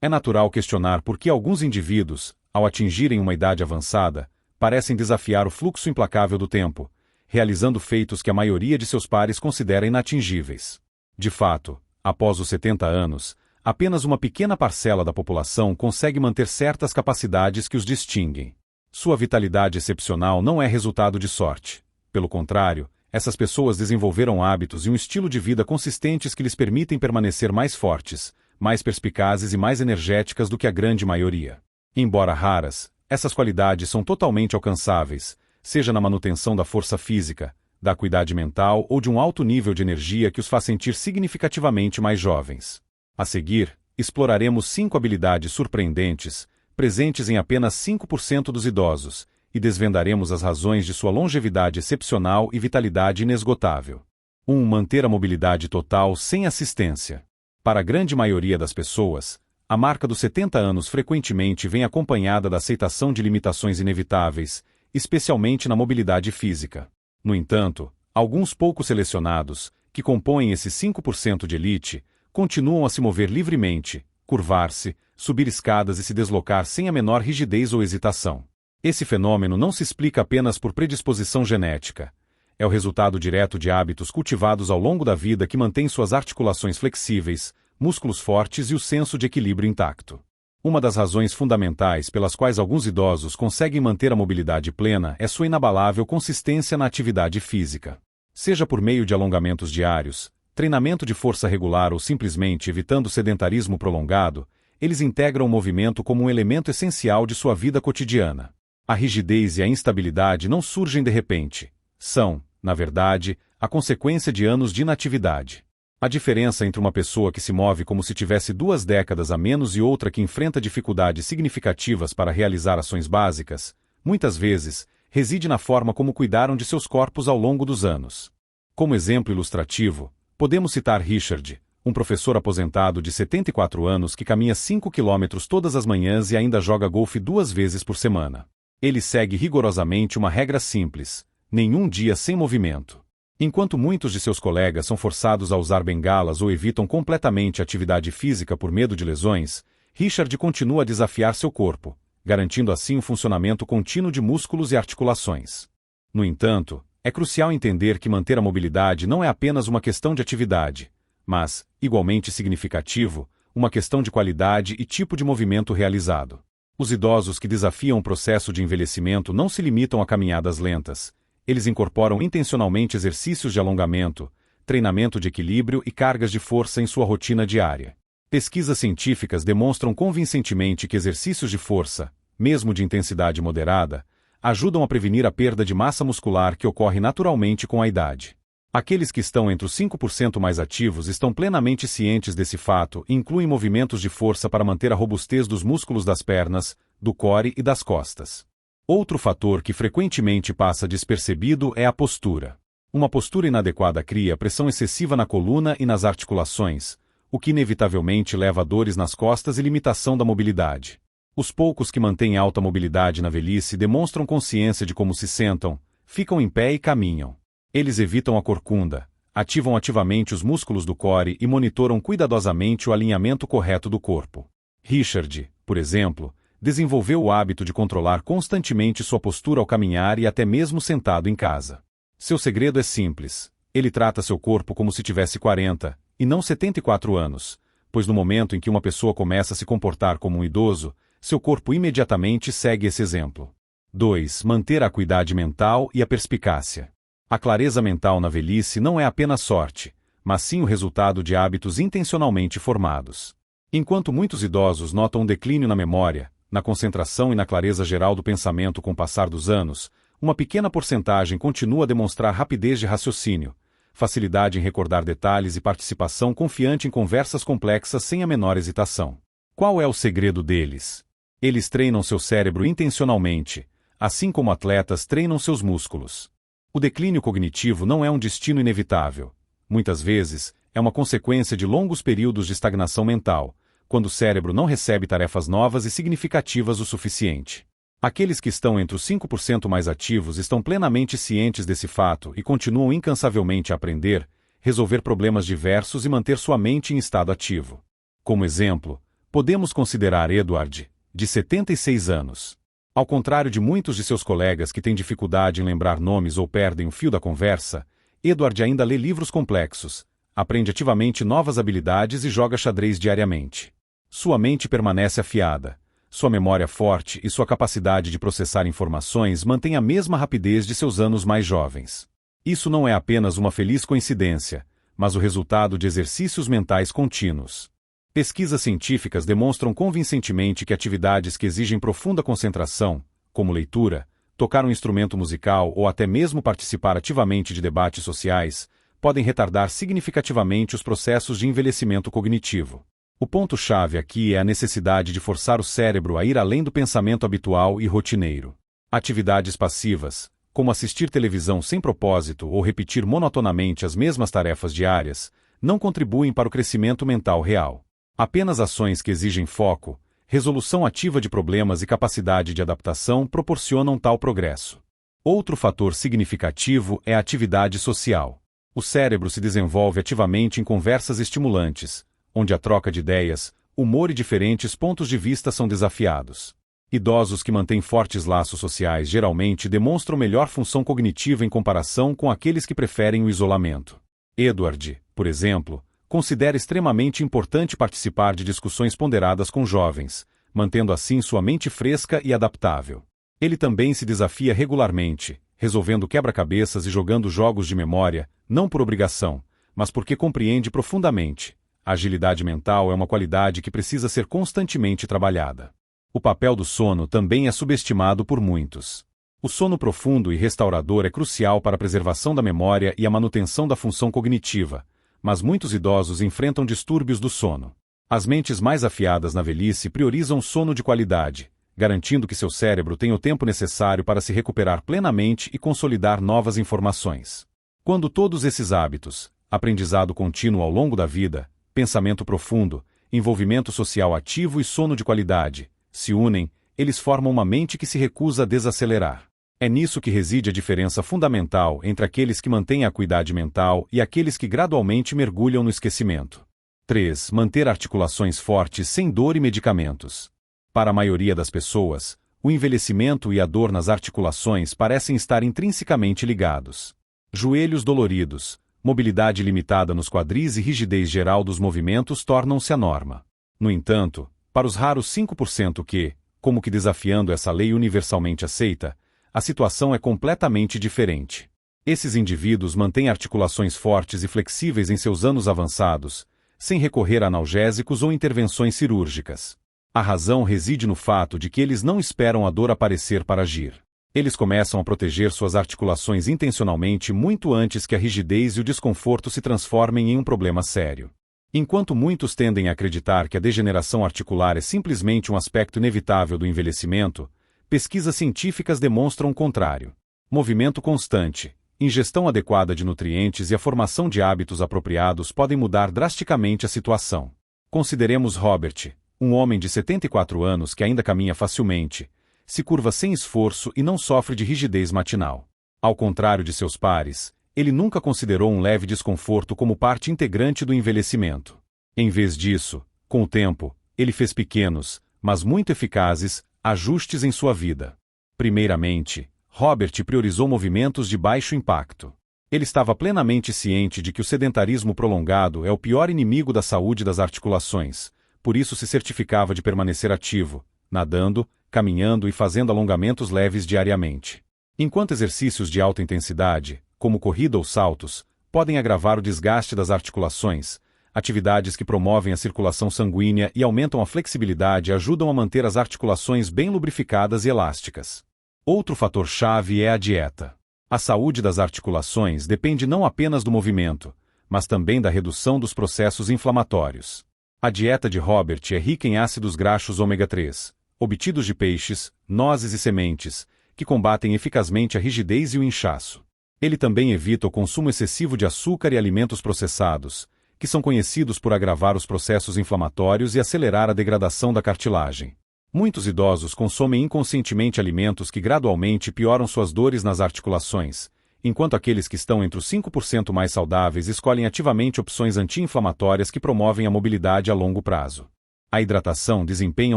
É natural questionar por que alguns indivíduos, ao atingirem uma idade avançada, parecem desafiar o fluxo implacável do tempo, realizando feitos que a maioria de seus pares considera inatingíveis. De fato, após os 70 anos, apenas uma pequena parcela da população consegue manter certas capacidades que os distinguem. Sua vitalidade excepcional não é resultado de sorte. Pelo contrário, essas pessoas desenvolveram hábitos e um estilo de vida consistentes que lhes permitem permanecer mais fortes, mais perspicazes e mais energéticas do que a grande maioria. Embora raras, essas qualidades são totalmente alcançáveis, seja na manutenção da força física, da acuidade mental ou de um alto nível de energia que os faz sentir significativamente mais jovens. A seguir, exploraremos 5 habilidades surpreendentes, presentes em apenas 5% dos idosos, e desvendaremos as razões de sua longevidade excepcional e vitalidade inesgotável. 1. Manter a mobilidade total sem assistência. Para a grande maioria das pessoas, a marca dos 70 anos frequentemente vem acompanhada da aceitação de limitações inevitáveis, especialmente na mobilidade física. No entanto, alguns poucos selecionados, que compõem esses 5% de elite, continuam a se mover livremente, curvar-se, subir escadas e se deslocar sem a menor rigidez ou hesitação. Esse fenômeno não se explica apenas por predisposição genética. É o resultado direto de hábitos cultivados ao longo da vida que mantêm suas articulações flexíveis, músculos fortes e o senso de equilíbrio intacto. Uma das razões fundamentais pelas quais alguns idosos conseguem manter a mobilidade plena é sua inabalável consistência na atividade física. Seja por meio de alongamentos diários, treinamento de força regular ou simplesmente evitando sedentarismo prolongado, eles integram o movimento como um elemento essencial de sua vida cotidiana. A rigidez e a instabilidade não surgem de repente. São, na verdade, a consequência de anos de inatividade. A diferença entre uma pessoa que se move como se tivesse 2 décadas a menos e outra que enfrenta dificuldades significativas para realizar ações básicas, muitas vezes, reside na forma como cuidaram de seus corpos ao longo dos anos. Como exemplo ilustrativo, podemos citar Richard, um professor aposentado de 74 anos que caminha 5 quilômetros todas as manhãs e ainda joga golfe 2 vezes por semana. Ele segue rigorosamente uma regra simples: nenhum dia sem movimento. Enquanto muitos de seus colegas são forçados a usar bengalas ou evitam completamente a atividade física por medo de lesões, Richard continua a desafiar seu corpo, garantindo assim o funcionamento contínuo de músculos e articulações. No entanto, é crucial entender que manter a mobilidade não é apenas uma questão de atividade, mas, igualmente significativo, uma questão de qualidade e tipo de movimento realizado. Os idosos que desafiam o processo de envelhecimento não se limitam a caminhadas lentas. Eles incorporam intencionalmente exercícios de alongamento, treinamento de equilíbrio e cargas de força em sua rotina diária. Pesquisas científicas demonstram convincentemente que exercícios de força, mesmo de intensidade moderada, ajudam a prevenir a perda de massa muscular que ocorre naturalmente com a idade. Aqueles que estão entre os 5% mais ativos estão plenamente cientes desse fato e incluem movimentos de força para manter a robustez dos músculos das pernas, do core e das costas. Outro fator que frequentemente passa despercebido é a postura. Uma postura inadequada cria pressão excessiva na coluna e nas articulações, o que inevitavelmente leva a dores nas costas e limitação da mobilidade. Os poucos que mantêm alta mobilidade na velhice demonstram consciência de como se sentam, ficam em pé e caminham. Eles evitam a corcunda, ativam ativamente os músculos do core e monitoram cuidadosamente o alinhamento correto do corpo. Richard, por exemplo, desenvolveu o hábito de controlar constantemente sua postura ao caminhar e até mesmo sentado em casa. Seu segredo é simples: ele trata seu corpo como se tivesse 40, e não 74 anos, pois no momento em que uma pessoa começa a se comportar como um idoso, seu corpo imediatamente segue esse exemplo. 2. Manter a acuidade mental e a perspicácia. A clareza mental na velhice não é apenas sorte, mas sim o resultado de hábitos intencionalmente formados. Enquanto muitos idosos notam um declínio na memória, na concentração e na clareza geral do pensamento com o passar dos anos, uma pequena porcentagem continua a demonstrar rapidez de raciocínio, facilidade em recordar detalhes e participação confiante em conversas complexas sem a menor hesitação. Qual é o segredo deles? Eles treinam seu cérebro intencionalmente, assim como atletas treinam seus músculos. O declínio cognitivo não é um destino inevitável. Muitas vezes, é uma consequência de longos períodos de estagnação mental, quando o cérebro não recebe tarefas novas e significativas o suficiente. Aqueles que estão entre os 5% mais ativos estão plenamente cientes desse fato e continuam incansavelmente a aprender, resolver problemas diversos e manter sua mente em estado ativo. Como exemplo, Podemos considerar Edward, de 76 anos. Ao contrário de muitos de seus colegas que têm dificuldade em lembrar nomes ou perdem o fio da conversa, Edward ainda lê livros complexos, aprende ativamente novas habilidades e joga xadrez diariamente. Sua mente permanece afiada, sua memória forte e sua capacidade de processar informações mantêm a mesma rapidez de seus anos mais jovens. Isso não é apenas uma feliz coincidência, mas o resultado de exercícios mentais contínuos. Pesquisas científicas demonstram convincentemente que atividades que exigem profunda concentração, como leitura, tocar um instrumento musical ou até mesmo participar ativamente de debates sociais, podem retardar significativamente os processos de envelhecimento cognitivo. O ponto-chave aqui é a necessidade de forçar o cérebro a ir além do pensamento habitual e rotineiro. Atividades passivas, como assistir televisão sem propósito ou repetir monotonamente as mesmas tarefas diárias, não contribuem para o crescimento mental real. Apenas ações que exigem foco, resolução ativa de problemas e capacidade de adaptação proporcionam tal progresso. Outro fator significativo é a atividade social. O cérebro se desenvolve ativamente em conversas estimulantes, onde a troca de ideias, humor e diferentes pontos de vista são desafiados. Idosos que mantêm fortes laços sociais geralmente demonstram melhor função cognitiva em comparação com aqueles que preferem o isolamento. Edward, por exemplo, considera extremamente importante participar de discussões ponderadas com jovens, mantendo assim sua mente fresca e adaptável. Ele também se desafia regularmente, resolvendo quebra-cabeças e jogando jogos de memória, não por obrigação, mas porque compreende profundamente. A agilidade mental é uma qualidade que precisa ser constantemente trabalhada. O papel do sono também é subestimado por muitos. O sono profundo e restaurador é crucial para a preservação da memória e a manutenção da função cognitiva, mas muitos idosos enfrentam distúrbios do sono. As mentes mais afiadas na velhice priorizam sono de qualidade, garantindo que seu cérebro tenha o tempo necessário para se recuperar plenamente e consolidar novas informações. Quando todos esses hábitos, aprendizado contínuo ao longo da vida, pensamento profundo, envolvimento social ativo e sono de qualidade, se unem, eles formam uma mente que se recusa a desacelerar. É nisso que reside a diferença fundamental entre aqueles que mantêm a acuidade mental e aqueles que gradualmente mergulham no esquecimento. 3. Manter articulações fortes sem dor e medicamentos. Para a maioria das pessoas, o envelhecimento e a dor nas articulações parecem estar intrinsecamente ligados. Joelhos doloridos, mobilidade limitada nos quadris e rigidez geral dos movimentos tornam-se a norma. No entanto, para os raros 5% que, como que desafiando essa lei universalmente aceita, a situação é completamente diferente. Esses indivíduos mantêm articulações fortes e flexíveis em seus anos avançados, sem recorrer a analgésicos ou intervenções cirúrgicas. A razão reside no fato de que eles não esperam a dor aparecer para agir. Eles começam a proteger suas articulações intencionalmente muito antes que a rigidez e o desconforto se transformem em um problema sério. Enquanto muitos tendem a acreditar que a degeneração articular é simplesmente um aspecto inevitável do envelhecimento, pesquisas científicas demonstram o contrário. Movimento constante, ingestão adequada de nutrientes e a formação de hábitos apropriados podem mudar drasticamente a situação. Consideremos Robert, um homem de 74 anos que ainda caminha facilmente, se curva sem esforço e não sofre de rigidez matinal. Ao contrário de seus pares, ele nunca considerou um leve desconforto como parte integrante do envelhecimento. Em vez disso, com o tempo, ele fez pequenos, mas muito eficazes, ajustes em sua vida. Primeiramente, Robert priorizou movimentos de baixo impacto. Ele estava plenamente ciente de que o sedentarismo prolongado é o pior inimigo da saúde das articulações, por isso se certificava de permanecer ativo, nadando, caminhando e fazendo alongamentos leves diariamente. Enquanto exercícios de alta intensidade, como corrida ou saltos, podem agravar o desgaste das articulações, atividades que promovem a circulação sanguínea e aumentam a flexibilidade ajudam a manter as articulações bem lubrificadas e elásticas. Outro fator-chave é a dieta. A saúde das articulações depende não apenas do movimento, mas também da redução dos processos inflamatórios. A dieta de Robert é rica em ácidos graxos ômega 3, obtidos de peixes, nozes e sementes, que combatem eficazmente a rigidez e o inchaço. Ele também evita o consumo excessivo de açúcar e alimentos processados, que são conhecidos por agravar os processos inflamatórios e acelerar a degradação da cartilagem. Muitos idosos consomem inconscientemente alimentos que gradualmente pioram suas dores nas articulações, enquanto aqueles que estão entre os 5% mais saudáveis escolhem ativamente opções anti-inflamatórias que promovem a mobilidade a longo prazo. A hidratação desempenha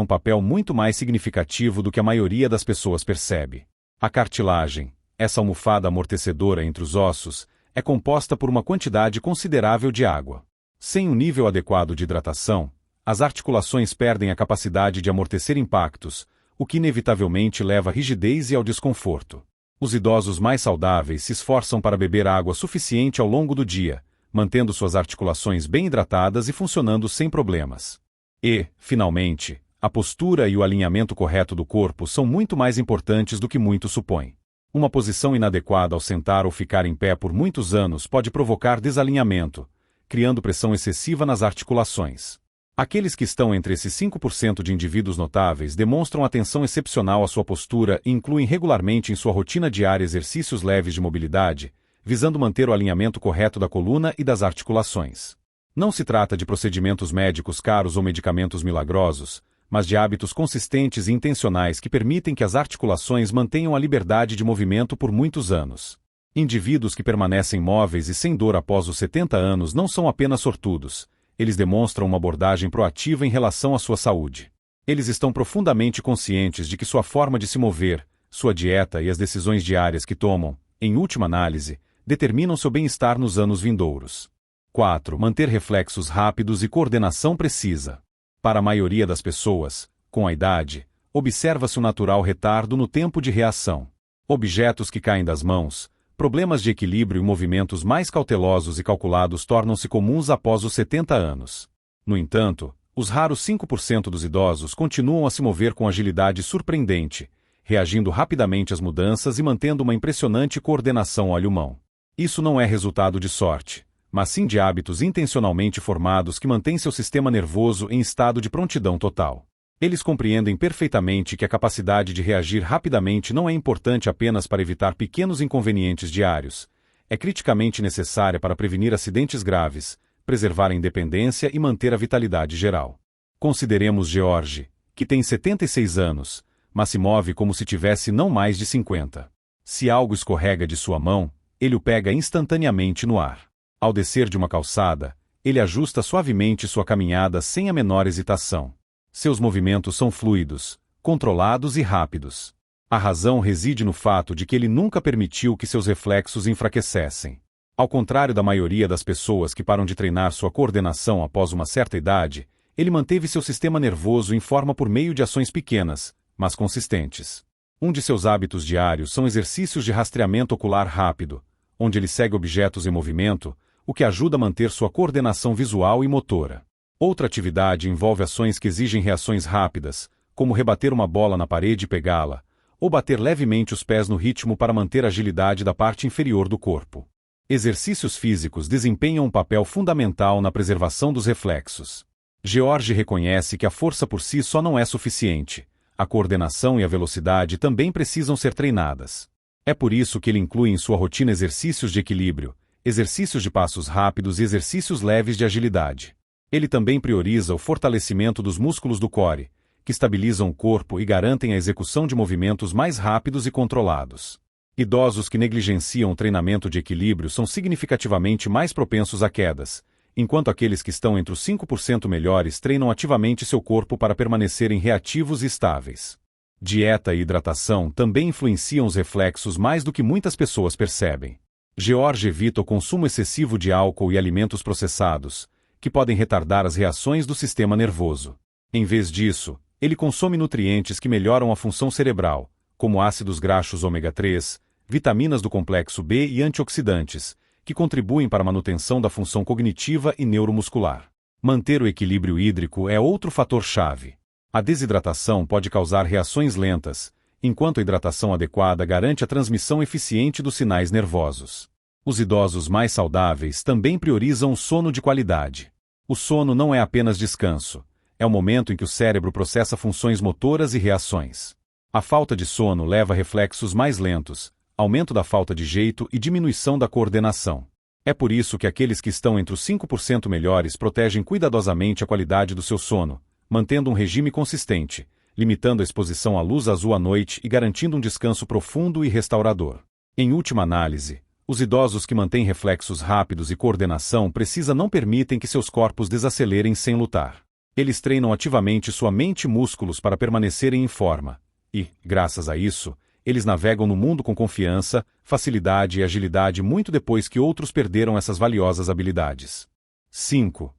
um papel muito mais significativo do que a maioria das pessoas percebe. A cartilagem, essa almofada amortecedora entre os ossos, é composta por uma quantidade considerável de água. Sem um nível adequado de hidratação, as articulações perdem a capacidade de amortecer impactos, o que inevitavelmente leva à rigidez e ao desconforto. Os idosos mais saudáveis se esforçam para beber água suficiente ao longo do dia, mantendo suas articulações bem hidratadas e funcionando sem problemas. E, finalmente, a postura e o alinhamento correto do corpo são muito mais importantes do que muitos supõem. Uma posição inadequada ao sentar ou ficar em pé por muitos anos pode provocar desalinhamento, criando pressão excessiva nas articulações. Aqueles que estão entre esses 5% de indivíduos notáveis demonstram atenção excepcional à sua postura e incluem regularmente em sua rotina diária exercícios leves de mobilidade, visando manter o alinhamento correto da coluna e das articulações. Não se trata de procedimentos médicos caros ou medicamentos milagrosos, mas de hábitos consistentes e intencionais que permitem que as articulações mantenham a liberdade de movimento por muitos anos. Indivíduos que permanecem móveis e sem dor após os 70 anos não são apenas sortudos, eles demonstram uma abordagem proativa em relação à sua saúde. Eles estão profundamente conscientes de que sua forma de se mover, sua dieta e as decisões diárias que tomam, em última análise, determinam seu bem-estar nos anos vindouros. 4. Manter reflexos rápidos e coordenação precisa. Para a maioria das pessoas, com a idade, observa-se um natural retardo no tempo de reação. Objetos que caem das mãos, problemas de equilíbrio e movimentos mais cautelosos e calculados tornam-se comuns após os 70 anos. No entanto, os raros 5% dos idosos continuam a se mover com agilidade surpreendente, reagindo rapidamente às mudanças e mantendo uma impressionante coordenação olho-mão. Isso não é resultado de sorte, mas sim de hábitos intencionalmente formados que mantêm seu sistema nervoso em estado de prontidão total. Eles compreendem perfeitamente que a capacidade de reagir rapidamente não é importante apenas para evitar pequenos inconvenientes diários, é criticamente necessária para prevenir acidentes graves, preservar a independência e manter a vitalidade geral. Consideremos George, que tem 76 anos, mas se move como se tivesse não mais de 50. Se algo escorrega de sua mão, ele o pega instantaneamente no ar. Ao descer de uma calçada, ele ajusta suavemente sua caminhada sem a menor hesitação. Seus movimentos são fluidos, controlados e rápidos. A razão reside no fato de que ele nunca permitiu que seus reflexos enfraquecessem. Ao contrário da maioria das pessoas que param de treinar sua coordenação após uma certa idade, ele manteve seu sistema nervoso em forma por meio de ações pequenas, mas consistentes. Um de seus hábitos diários são exercícios de rastreamento ocular rápido, onde ele segue objetos em movimento, o que ajuda a manter sua coordenação visual e motora. Outra atividade envolve ações que exigem reações rápidas, como rebater uma bola na parede e pegá-la, ou bater levemente os pés no ritmo para manter a agilidade da parte inferior do corpo. Exercícios físicos desempenham um papel fundamental na preservação dos reflexos. George reconhece que a força por si só não é suficiente. A coordenação e a velocidade também precisam ser treinadas. É por isso que ele inclui em sua rotina exercícios de equilíbrio, exercícios de passos rápidos e exercícios leves de agilidade. Ele também prioriza o fortalecimento dos músculos do core, que estabilizam o corpo e garantem a execução de movimentos mais rápidos e controlados. Idosos que negligenciam o treinamento de equilíbrio são significativamente mais propensos a quedas, enquanto aqueles que estão entre os 5% melhores treinam ativamente seu corpo para permanecerem reativos e estáveis. Dieta e hidratação também influenciam os reflexos mais do que muitas pessoas percebem. George evita o consumo excessivo de álcool e alimentos processados, que podem retardar as reações do sistema nervoso. Em vez disso, ele consome nutrientes que melhoram a função cerebral, como ácidos graxos ômega 3, vitaminas do complexo B e antioxidantes, que contribuem para a manutenção da função cognitiva e neuromuscular. Manter o equilíbrio hídrico é outro fator-chave. A desidratação pode causar reações lentas, enquanto a hidratação adequada garante a transmissão eficiente dos sinais nervosos. Os idosos mais saudáveis também priorizam o sono de qualidade. O sono não é apenas descanso, é o momento em que o cérebro processa funções motoras e reações. A falta de sono leva a reflexos mais lentos, aumento da falta de jeito e diminuição da coordenação. É por isso que aqueles que estão entre os 5% melhores protegem cuidadosamente a qualidade do seu sono, mantendo um regime consistente, limitando a exposição à luz azul à noite e garantindo um descanso profundo e restaurador. Em última análise, os idosos que mantêm reflexos rápidos e coordenação não permitem que seus corpos desacelerem sem lutar. Eles treinam ativamente sua mente e músculos para permanecerem em forma. E, graças a isso, eles navegam no mundo com confiança, facilidade e agilidade muito depois que outros perderam essas valiosas habilidades. 5.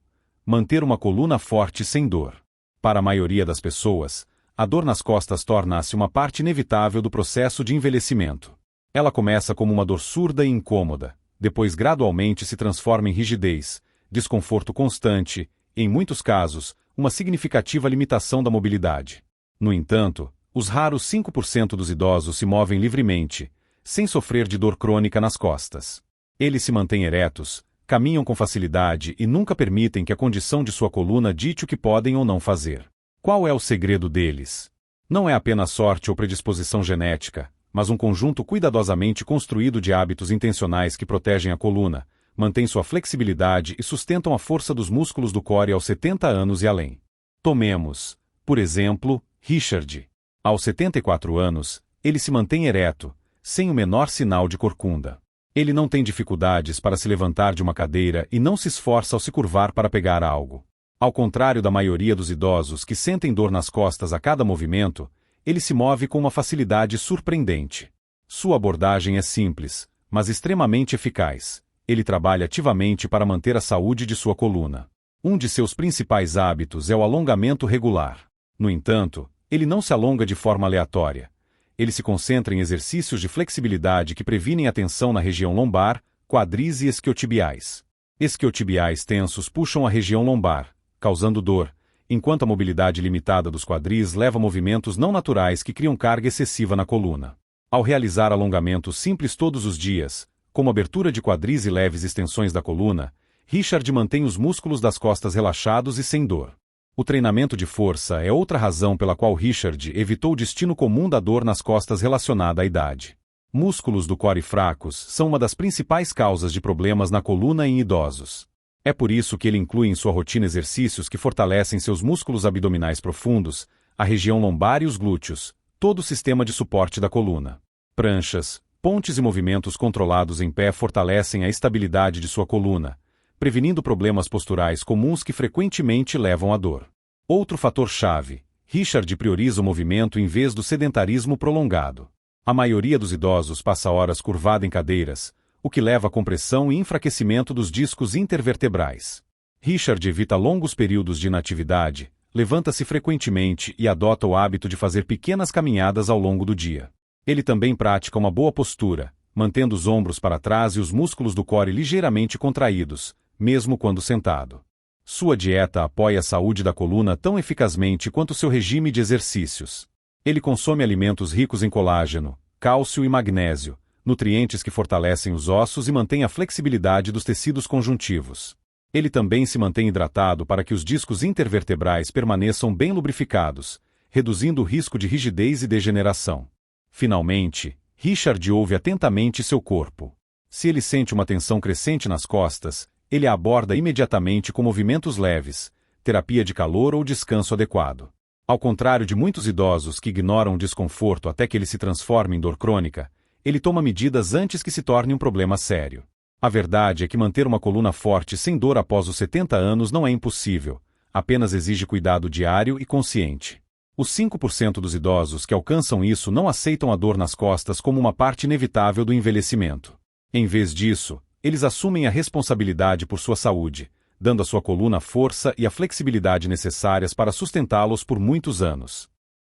Manter uma coluna forte sem dor. Para a maioria das pessoas, a dor nas costas torna-se uma parte inevitável do processo de envelhecimento. Ela começa como uma dor surda e incômoda, depois gradualmente se transforma em rigidez, desconforto constante e, em muitos casos, uma significativa limitação da mobilidade. No entanto, os raros 5% dos idosos se movem livremente, sem sofrer de dor crônica nas costas. Eles se mantêm eretos, caminham com facilidade e nunca permitem que a condição de sua coluna dite o que podem ou não fazer. Qual é o segredo deles? Não é apenas sorte ou predisposição genética, mas um conjunto cuidadosamente construído de hábitos intencionais que protegem a coluna, mantêm sua flexibilidade e sustentam a força dos músculos do core aos 70 anos e além. Tomemos, por exemplo, Richard. Aos 74 anos, ele se mantém ereto, sem o menor sinal de corcunda. Ele não tem dificuldades para se levantar de uma cadeira e não se esforça ao se curvar para pegar algo. Ao contrário da maioria dos idosos que sentem dor nas costas a cada movimento, ele se move com uma facilidade surpreendente. Sua abordagem é simples, mas extremamente eficaz. Ele trabalha ativamente para manter a saúde de sua coluna. Um de seus principais hábitos é o alongamento regular. No entanto, ele não se alonga de forma aleatória. Ele se concentra em exercícios de flexibilidade que previnem a tensão na região lombar, quadris e isquiotibiais. Isquiotibiais tensos puxam a região lombar, causando dor, enquanto a mobilidade limitada dos quadris leva a movimentos não naturais que criam carga excessiva na coluna. Ao realizar alongamentos simples todos os dias, como abertura de quadris e leves extensões da coluna, Richard mantém os músculos das costas relaxados e sem dor. O treinamento de força é outra razão pela qual Richard evitou o destino comum da dor nas costas relacionada à idade. Músculos do core fracos são uma das principais causas de problemas na coluna em idosos. É por isso que ele inclui em sua rotina exercícios que fortalecem seus músculos abdominais profundos, a região lombar e os glúteos, todo o sistema de suporte da coluna. Pranchas, pontes e movimentos controlados em pé fortalecem a estabilidade de sua coluna, prevenindo problemas posturais comuns que frequentemente levam à dor. Outro fator-chave: Richard prioriza o movimento em vez do sedentarismo prolongado. A maioria dos idosos passa horas curvada em cadeiras, o que leva à compressão e enfraquecimento dos discos intervertebrais. Richard evita longos períodos de inatividade, levanta-se frequentemente e adota o hábito de fazer pequenas caminhadas ao longo do dia. Ele também pratica uma boa postura, mantendo os ombros para trás e os músculos do core ligeiramente contraídos, mesmo quando sentado. Sua dieta apoia a saúde da coluna tão eficazmente quanto seu regime de exercícios. Ele consome alimentos ricos em colágeno, cálcio e magnésio, nutrientes que fortalecem os ossos e mantêm a flexibilidade dos tecidos conjuntivos. Ele também se mantém hidratado para que os discos intervertebrais permaneçam bem lubrificados, reduzindo o risco de rigidez e degeneração. Finalmente, Richard ouve atentamente seu corpo. Se ele sente uma tensão crescente nas costas, ele a aborda imediatamente com movimentos leves, terapia de calor ou descanso adequado. Ao contrário de muitos idosos que ignoram o desconforto até que ele se transforme em dor crônica, ele toma medidas antes que se torne um problema sério. A verdade é que manter uma coluna forte sem dor após os 70 anos não é impossível, apenas exige cuidado diário e consciente. Os 5% dos idosos que alcançam isso não aceitam a dor nas costas como uma parte inevitável do envelhecimento. Em vez disso, eles assumem a responsabilidade por sua saúde, dando à sua coluna a força e a flexibilidade necessárias para sustentá-los por muitos anos.